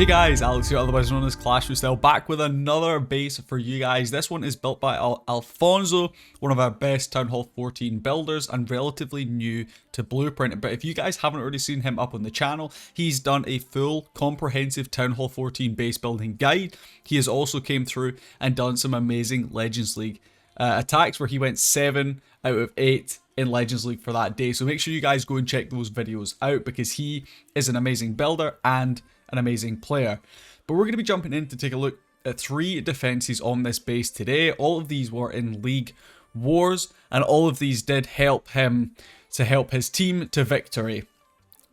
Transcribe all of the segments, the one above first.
Hey guys, Alex here, otherwise known as Clash with Style, back with another base for you guys. This one is built by Alfonso, one of our best Town Hall 14 builders and relatively new to Blueprint. But if you guys haven't already seen him up on the channel, he's done a full comprehensive Town Hall 14 base building guide. He has also came through and done some amazing Legends League attacks where he went 7 out of 8 in Legends League for that day. So make sure you guys go and check those videos out because he is an amazing builder and an amazing player. But we're going to be jumping in to take a look at 3 defenses on this base today. All of these were in League Wars and all of these did help him to help his team to victory.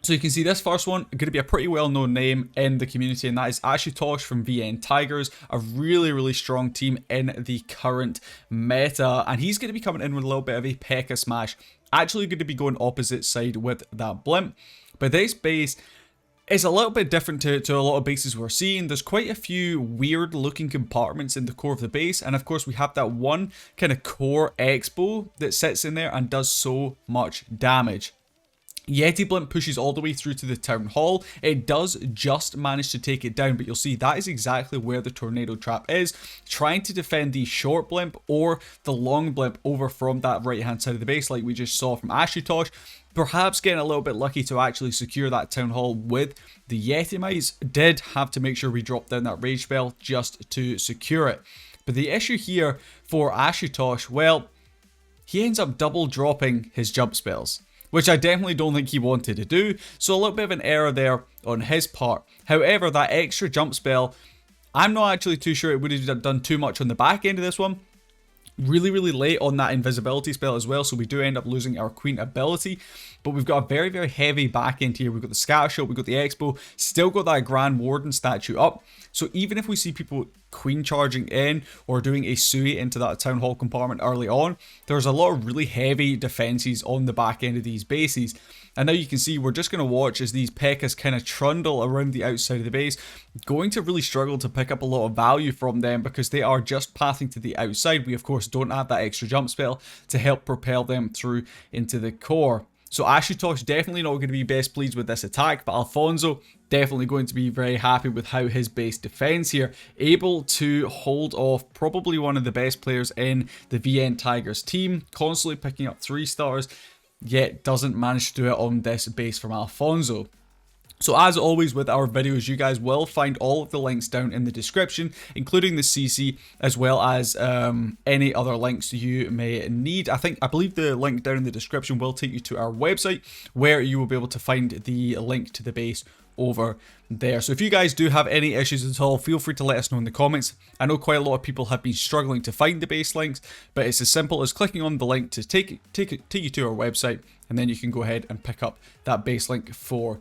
So you can see this first one going to be a pretty well-known name in the community, and that is Ashutosh from VN Tigers, a really strong team in the current meta, and he's going to be coming in with a little bit of a P.E.K.K.A. smash, actually going to be going opposite side with that blimp. But this base is a little bit different to a lot of bases we're seeing. There's quite a few weird looking compartments in the core of the base, and of course we have that one kind of core expo that sits in there and does so much damage. Yeti Blimp pushes all the way through to the Town Hall. It does just manage to take it down, but you'll see that is exactly where the Tornado Trap is, trying to defend the short blimp or the long blimp over from that right hand side of the base like we just saw from Ashutosh. Perhaps getting a little bit lucky to actually secure that Town Hall with the Yeti Mites. Did have to make sure we dropped down that Rage Spell just to secure it. But the issue here for Ashutosh, well, he ends up double dropping his jump spells, which I definitely don't think he wanted to do, so a little bit of an error there on his part. However, that extra jump spell, I'm not actually too sure it would have done too much on the back end of this one. Really late on that invisibility spell as well, so we do end up losing our queen ability, but we've got a very heavy back end here. We've got the scatter shot, we've got the expo, still got that Grand Warden statue up, so even if we see people queen charging in or doing a sui into that Town Hall compartment early on, there's a lot of really heavy defenses on the back end of these bases. And now you can see we're just going to watch as these P.E.K.K.A.s kind of trundle around the outside of the base, going to really struggle to pick up a lot of value from them because they are just pathing to the outside. We of course don't have that extra jump spell to help propel them through into the core. So Ashutosh definitely not going to be best pleased with this attack, but Alfonso definitely going to be very happy with how his base defends here, able to hold off probably one of the best players in the VN Tigers team, constantly picking up 3 stars, yet doesn't manage to do it on this base from Alfonso. So as always with our videos, you guys will find all of the links down in the description, including the CC, as well as any other links you may need. I believe the link down in the description will take you to our website, where you will be able to find the link to the base over there. So if you guys do have any issues at all, feel free to let us know in the comments. I know quite a lot of people have been struggling to find the base links, but it's as simple as clicking on the link to take you to our website, and then you can go ahead and pick up that base link for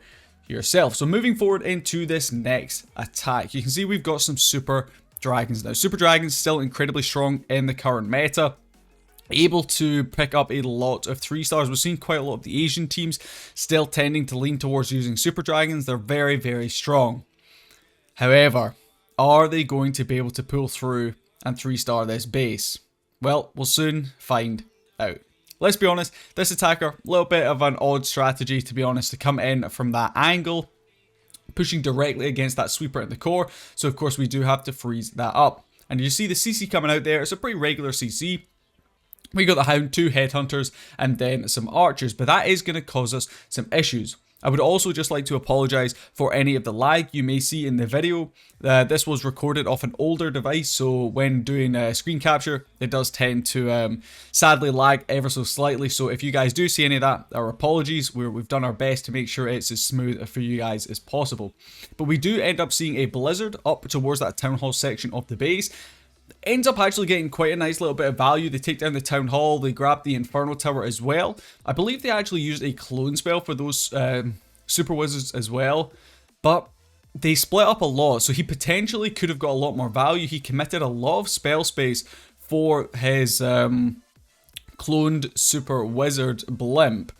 yourself. So moving forward into this next attack, you can see we've got some Super Dragons now. Super Dragons still incredibly strong in the current meta, able to pick up a lot of 3 stars. We've seen quite a lot of the Asian teams still tending to lean towards using Super Dragons. They're very strong. However, are they going to be able to pull through and 3-star this base? Well, we'll soon find out. Let's be honest, this attacker, a little bit of an odd strategy to be honest, to come in from that angle, pushing directly against that sweeper in the core. So of course we do have to freeze that up. And you see the CC coming out there, it's a pretty regular CC. We got the Hound, 2 Headhunters, and then some Archers, but that is going to cause us some issues. I would also just like to apologize for any of the lag you may see in the video. This was recorded off an older device, so when doing screen capture, it does tend to sadly lag ever so slightly. So if you guys do see any of that, our apologies. We've done our best to make sure it's as smooth for you guys as possible. But we do end up seeing a Blizzard up towards that Town Hall section of the base. Ends up actually getting quite a nice little bit of value. They take down the Town Hall, they grab the Inferno Tower as well. I believe they actually used a clone spell for those Super Wizards as well, but they split up a lot, so he potentially could have got a lot more value. He committed a lot of spell space for his cloned Super Wizard Blimp,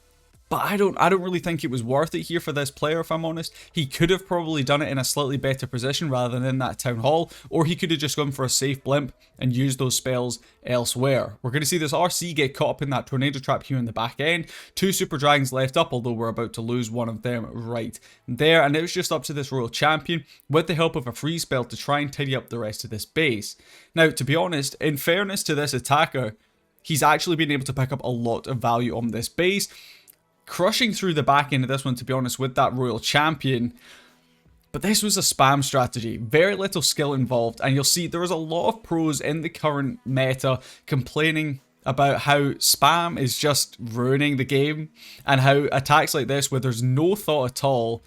But I don't really think it was worth it here for this player, if I'm honest. He could have probably done it in a slightly better position rather than in that Town Hall, or he could have just gone for a safe blimp and used those spells elsewhere. We're going to see this RC get caught up in that tornado trap here in the back end. 2 super dragons left up, although we're about to lose one of them right there. And it was just up to this royal champion with the help of a free spell to try and tidy up the rest of this base. Now, to be honest, in fairness to this attacker, he's actually been able to pick up a lot of value on this base. Crushing through the back end of this one, to be honest, with that royal champion. But this was a spam strategy, very little skill involved, and you'll see there is a lot of pros in the current meta complaining about how spam is just ruining the game, and how attacks like this, where there's no thought at all,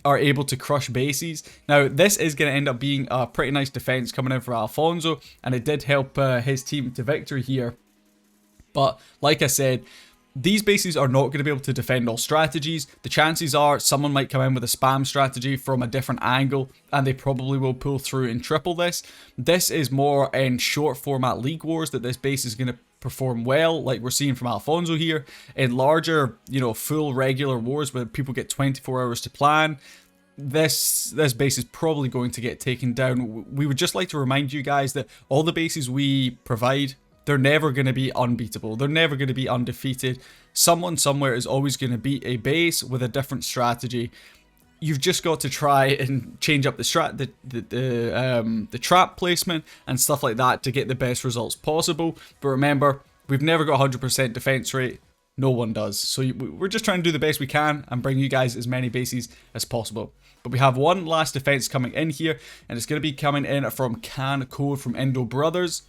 are able to crush bases. Now, this is going to end up being a pretty nice defense coming in for Alfonso, and it did help his team to victory here. But like I said, these bases are not going to be able to defend all strategies. The chances are someone might come in with a spam strategy from a different angle, and they probably will pull through and triple this. This is more in short format League Wars that this base is going to perform well, like we're seeing from Alfonso here. In larger, full regular wars where people get 24 hours to plan, this base is probably going to get taken down. We would just like to remind you guys that all the bases we provide, they're never going to be unbeatable. They're never going to be undefeated. Someone somewhere is always going to beat a base with a different strategy. You've just got to try and change up the trap placement and stuff like that to get the best results possible. But remember, we've never got 100% defense rate. No one does. So we're just trying to do the best we can and bring you guys as many bases as possible. But we have one last defense coming in here, and it's going to be coming in from Can Code from Indo Brothers.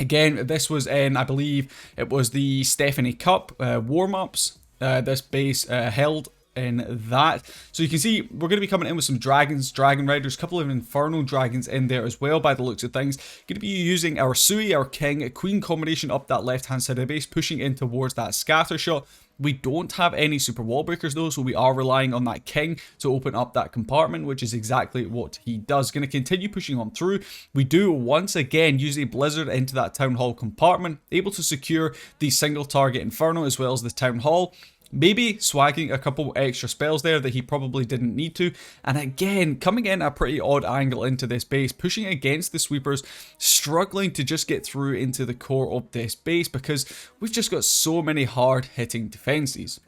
Again, this was in, I believe, it was the Stephanie Cup warm-ups. This base held in that. So you can see we're going to be coming in with some dragons, dragon riders, a couple of infernal dragons in there as well by the looks of things. Going to be using our Sui, our king, queen combination up that left-hand side of the base, pushing in towards that scatter shot. We don't have any super wall breakers though, so we are relying on that king to open up that compartment, which is exactly what he does. Going to continue pushing on through. We do once again use a blizzard into that town hall compartment, able to secure the single target inferno as well as the town hall. Maybe swagging a couple extra spells there that he probably didn't need to. And again, coming in a pretty odd angle into this base, pushing against the sweepers, struggling to just get through into the core of this base because we've just got so many hard-hitting defenses.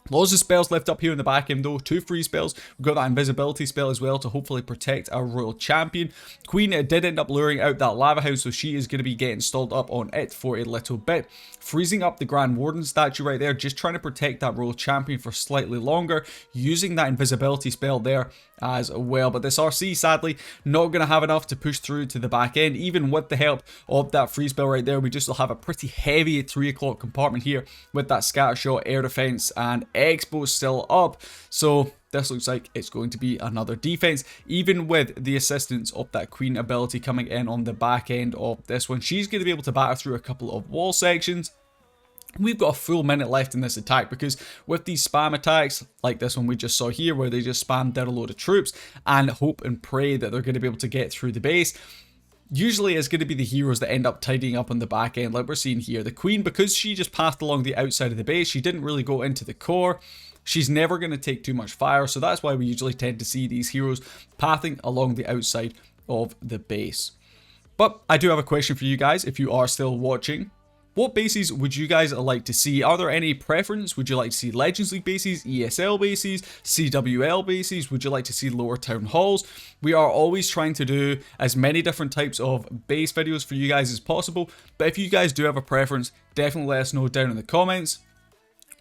Lots of spells left up here in the back end though, 2 free spells. We've got that invisibility spell as well to hopefully protect our royal champion. Queen did end up luring out that lava house, so she is going to be getting stalled up on it for a little bit. Freezing up the Grand Warden statue right there, just trying to protect that royal champion for slightly longer, using that invisibility spell there as well. But this RC, sadly, not going to have enough to push through to the back end. Even with the help of that free spell right there, we just will have a pretty heavy 3 o'clock compartment here with that scatter shot, air defense, and Expo still up. So this looks like it's going to be another defense, even with the assistance of that queen ability coming in on the back end of this one. She's going to be able to batter through a couple of wall sections. We've got a full minute left in this attack because with these spam attacks like this one we just saw here, where they just spam down a load of troops and hope and pray that they're going to be able to get through the base, usually it's going to be the heroes that end up tidying up on the back end, like we're seeing here. The queen, because she just passed along the outside of the base, she didn't really go into the core. She's never going to take too much fire, so that's why we usually tend to see these heroes pathing along the outside of the base. But I do have a question for you guys, if you are still watching. What bases would you guys like to see? Are there any preference? Would you like to see Legends League bases, ESL bases, CWL bases? Would you like to see lower town halls? We are always trying to do as many different types of base videos for you guys as possible. But if you guys do have a preference, definitely let us know down in the comments.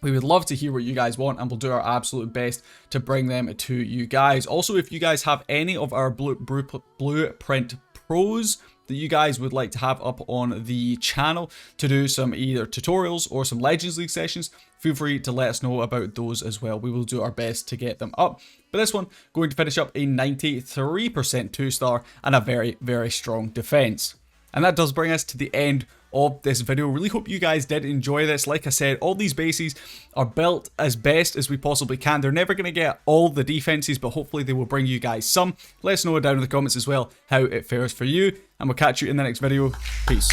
We would love to hear what you guys want, and we'll do our absolute best to bring them to you guys. Also, if you guys have any of our Blueprint Pros that you guys would like to have up on the channel to do some either tutorials or some Legends League sessions, feel free to let us know about those as well. We will do our best to get them up. But this one, going to finish up a 93% 2-star and a very, very strong defense. And that does bring us to the end of this video. Really hope you guys did enjoy this. Like I said, all these bases are built as best as we possibly can. They're never going to get all the defenses, but hopefully they will bring you guys some. Let us know down in the comments as well how it fares for you, and we'll catch you in the next video. Peace.